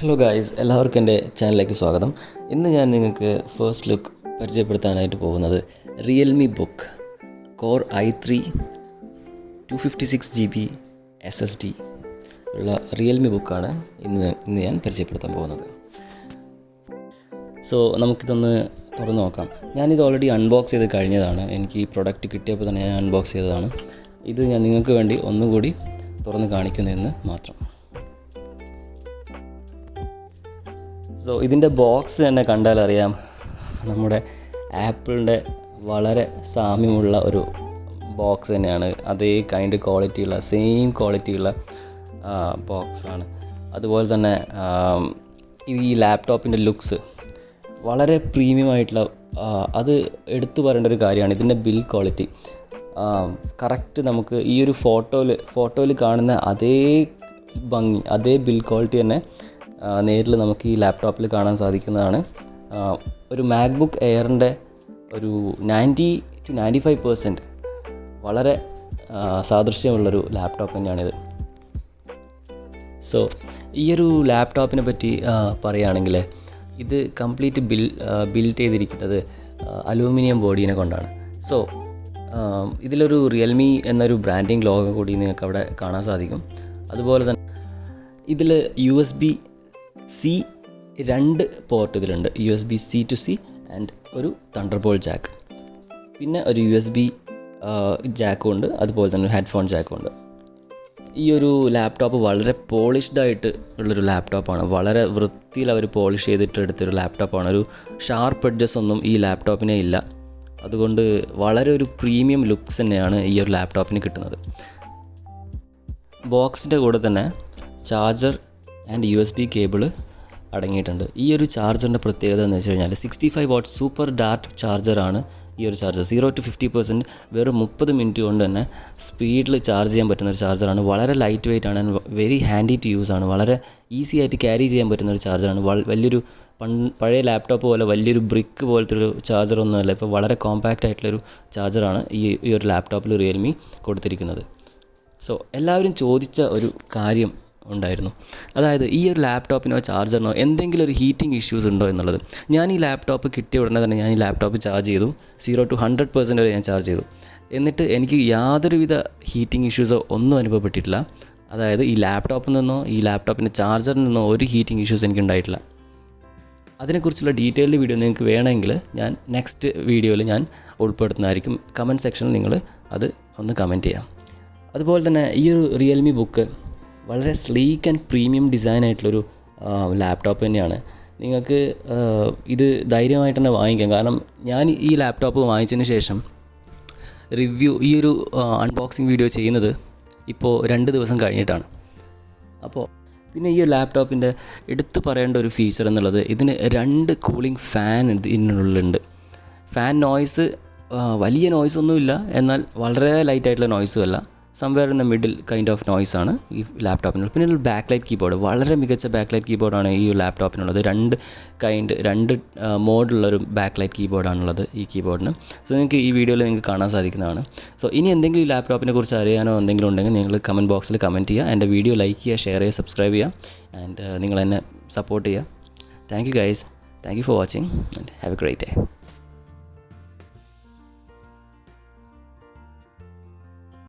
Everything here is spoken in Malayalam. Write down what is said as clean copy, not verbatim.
ഹലോ ഗായ്സ്, എല്ലാവർക്കും എൻ്റെ ചാനലിലേക്ക് സ്വാഗതം. ഇന്ന് ഞാൻ നിങ്ങൾക്ക് ഫസ്റ്റ് ലുക്ക് പരിചയപ്പെടുത്താനായിട്ട് പോകുന്നത് Realme book core i3 256GB SSD ഉള്ള റിയൽമി ബുക്കാണ് ഇന്ന് ഞാൻ പരിചയപ്പെടുത്താൻ പോകുന്നത്. സോ നമുക്കിതൊന്ന് തുറന്ന് നോക്കാം. ഞാനിത് ഓൾറെഡി അൺബോക്സ് ചെയ്ത് കഴിഞ്ഞതാണ്. എനിക്ക് ഈ പ്രൊഡക്റ്റ് കിട്ടിയപ്പോൾ തന്നെ ഞാൻ അൺബോക്സ് ചെയ്തതാണ്. ഇത് ഞാൻ നിങ്ങൾക്ക് വേണ്ടി ഒന്നുകൂടി തുറന്ന് കാണിക്കുന്നതെന്ന് മാത്രം. സോ ഇതിൻ്റെ ബോക്സ് തന്നെ കണ്ടാൽ അറിയാം, നമ്മുടെ ആപ്പിളിൻ്റെ വളരെ സാമ്യമുള്ള ഒരു ബോക്സ് തന്നെയാണ്. അതേ കൈൻഡ് ക്വാളിറ്റിയുള്ള സെയിം ക്വാളിറ്റിയുള്ള ബോക്സാണ്. അതുപോലെ തന്നെ ഈ ലാപ്ടോപ്പിൻ്റെ ലുക്സ് വളരെ പ്രീമിയം ആയിട്ടുള്ള, അത് എടുത്തു പറയേണ്ട ഒരു കാര്യമാണ്. ഇതിൻ്റെ ബിൽ ക്വാളിറ്റി കറക്റ്റ് നമുക്ക് ഈ ഒരു ഫോട്ടോയിൽ കാണുന്ന അതേ ഭംഗി, അതേ ബിൽ ക്വാളിറ്റി തന്നെ നേരിൽ നമുക്ക് ഈ ലാപ്ടോപ്പിൽ കാണാൻ സാധിക്കുന്നതാണ്. ഒരു മാക്ബുക്ക് എയറിൻ്റെ ഒരു 90-95% വളരെ സാദൃശ്യമുള്ളൊരു ലാപ്ടോപ്പ് തന്നെയാണിത്. സോ ഈ ഒരു ലാപ്ടോപ്പിനെ പറ്റി പറയുകയാണെങ്കിൽ ഇത് കംപ്ലീറ്റ് ബിൽഡ് ചെയ്തിരിക്കുന്നത് അലൂമിനിയം ബോഡീനെ കൊണ്ടാണ്. സോ ഇതിലൊരു റിയൽമി എന്നൊരു ബ്രാൻഡിങ് ലോഗോ കൂടി നിങ്ങൾക്ക് അവിടെ കാണാൻ സാധിക്കും. അതുപോലെ തന്നെ ഇതിൽ USB-C 2 പോർട്ട് ഇതിലുണ്ട്. USB-C to C ആൻഡ് ഒരു തണ്ടർബോൾട്ട് ജാക്ക്, പിന്നെ ഒരു USB ജാക്കും ഉണ്ട്. അതുപോലെ തന്നെ ഒരു ഹെഡ്ഫോൺ ജാക്കും ഉണ്ട്. ഈ ഒരു ലാപ്ടോപ്പ് വളരെ പോളിഷ്ഡായിട്ട് ഉള്ളൊരു ലാപ്ടോപ്പാണ്. വളരെ വൃത്തിയിൽ അവർ പോളിഷ് ചെയ്തിട്ട് എടുത്തൊരു ലാപ്ടോപ്പാണ്. ഒരു ഷാർപ്പ് എഡ്ജസ് ഒന്നും ഈ ലാപ്ടോപ്പിനെ ഇല്ല. അതുകൊണ്ട് വളരെ ഒരു പ്രീമിയം ലുക്സ് തന്നെയാണ് ഈ ഒരു ലാപ്ടോപ്പിന് കിട്ടുന്നത്. ബോക്സിൻ്റെ കൂടെ തന്നെ ചാർജർ ആൻഡ് USB കേബിൾ അടങ്ങിയിട്ടുണ്ട്. ഈ ഒരു ചാർജറിൻ്റെ പ്രത്യേകത എന്ന് വെച്ച് കഴിഞ്ഞാൽ 65 വാട്ട് സൂപ്പർ ഡാർട്ട് ചാർജറാണ് ഈ ഒരു ചാർജർ. 0 to 50% വെറും 30 മിനിറ്റ് കൊണ്ട് തന്നെ സ്പീഡിൽ ചാർജ് ചെയ്യാൻ പറ്റുന്ന ഒരു ചാർജറാണ്. വളരെ ലൈറ്റ് വെയിറ്റ് ആണ്, വെരി ഹാൻഡി ടു യൂസ് ആണ്. വളരെ ഈസി ആയിട്ട് ക്യാരി ചെയ്യാൻ പറ്റുന്ന ഒരു ചാർജറാണ്. വലിയൊരു പഴയ ലാപ്ടോപ്പ് പോലെ വലിയൊരു ബ്രിക്ക് പോലത്തെ ഒരു ചാർജറൊന്നുമല്ല. ഇപ്പോൾ വളരെ കോമ്പാക്റ്റ് ആയിട്ടുള്ളൊരു ചാർജറാണ് ഈ ഒരു ലാപ്ടോപ്പിൽ റിയൽമി കൊടുത്തിരിക്കുന്നത്. സോ എല്ലാവരും ചോദിച്ച ഒരു കാര്യം ഉണ്ടായിരുന്നു, അതായത് ഈ ഒരു ലാപ്ടോപ്പിനോ ചാർജറിനോ എന്തെങ്കിലും ഒരു ഹീറ്റിംഗ് ഇഷ്യൂസ് ഉണ്ടോ എന്നുള്ളത്. ഞാൻ ഈ ലാപ്ടോപ്പ് കിട്ടിയ ഉടനെ തന്നെ ഞാൻ ഈ ലാപ്ടോപ്പ് ചാർജ് ചെയ്തു. 0 to 100% വരെ ഞാൻ ചാർജ് ചെയ്തു. എന്നിട്ട് എനിക്ക് യാതൊരുവിധ ഹീറ്റിംഗ് ഇഷ്യൂസോ ഒന്നും അനുഭവപ്പെട്ടിട്ടില്ല. അതായത് ഈ ലാപ്ടോപ്പിൽ നിന്നോ ഈ ലാപ്ടോപ്പിൻ്റെ ചാർജറിൽ നിന്നോ ഒരു ഹീറ്റിംഗ് ഇഷ്യൂസ് എനിക്ക് ഉണ്ടായിട്ടില്ല. അതിനെക്കുറിച്ചുള്ള ഡീറ്റെയിൽഡ് വീഡിയോ നിങ്ങൾക്ക് വേണമെങ്കിൽ ഞാൻ നെക്സ്റ്റ് വീഡിയോയിൽ ഞാൻ ഉൾപ്പെടുത്തുന്നതായിരിക്കും. കമൻറ്റ് സെക്ഷനിൽ നിങ്ങൾ അത് ഒന്ന് കമൻറ്റ് ചെയ്യാം. അതുപോലെ തന്നെ ഈ ഒരു റിയൽമി ബുക്ക് വളരെ സ്ലീക്ക് ആൻഡ് പ്രീമിയം ഡിസൈൻ ആയിട്ടുള്ളൊരു ലാപ്ടോപ്പ് തന്നെയാണ്. നിങ്ങൾക്ക് ഇത് ധൈര്യമായിട്ട് തന്നെ വാങ്ങിക്കാം. കാരണം ഞാൻ ഈ ലാപ്ടോപ്പ് വാങ്ങിച്ചതിന് ശേഷം ഈ ഒരു അൺബോക്സിങ് വീഡിയോ ചെയ്യുന്നത് ഇപ്പോൾ 2 ദിവസം കഴിഞ്ഞിട്ടാണ്. അപ്പോൾ പിന്നെ ഈ ഒരു ലാപ്ടോപ്പിൻ്റെ എടുത്തു പറയേണ്ട ഒരു ഫീച്ചർ എന്നുള്ളത്, ഇതിന് 2 കൂളിംഗ് ഫാൻ ഇതിനുള്ളിലുണ്ട്. ഫാൻ നോയ്സ് വലിയ നോയ്സൊന്നുമില്ല, എന്നാൽ വളരെ ലൈറ്റായിട്ടുള്ള നോയ്സും അല്ല. Somewhere in the middle kind of noise ആണ് ഈ ലാപ്ടോപ്പിനുള്ളത്. പിന്നെ ഒരു ബാക്ക് ലൈറ്റ് കീബോർഡ്, വളരെ മികച്ച ബാക്ക് ലൈറ്റ് കീബോർഡാണ് ഈ ലാപ്ടോപ്പിനുള്ളത്. 2 മോഡുള്ളൊരു ബാക്ക് ലൈറ്റ് കീബോർഡാണുള്ളത് ഈ കീബോർഡിന്. സോ നിങ്ങൾക്ക് ഈ വീഡിയോയിൽ നിങ്ങൾക്ക് കാണാൻ സാധിക്കുന്നതാണ്. സോ ഇനി എന്തെങ്കിലും ഈ ലാപ്ടോപ്പിനെ കുറിച്ച് അറിയാനോ എന്തെങ്കിലും ഉണ്ടെങ്കിൽ നിങ്ങൾ കമൻറ്റ് ബോക്സിൽ കമൻറ്റ് ചെയ്യുക. എൻ്റെ വീഡിയോ ലൈക്ക് ചെയ്യുക, ഷെയർ ചെയ്യുക, സബ്സ്ക്രൈബ് ചെയ്യുക ആൻഡ് നിങ്ങൾ എന്നെ സപ്പോർട്ട് ചെയ്യുക. Thank you guys, thank you for watching and have A great day.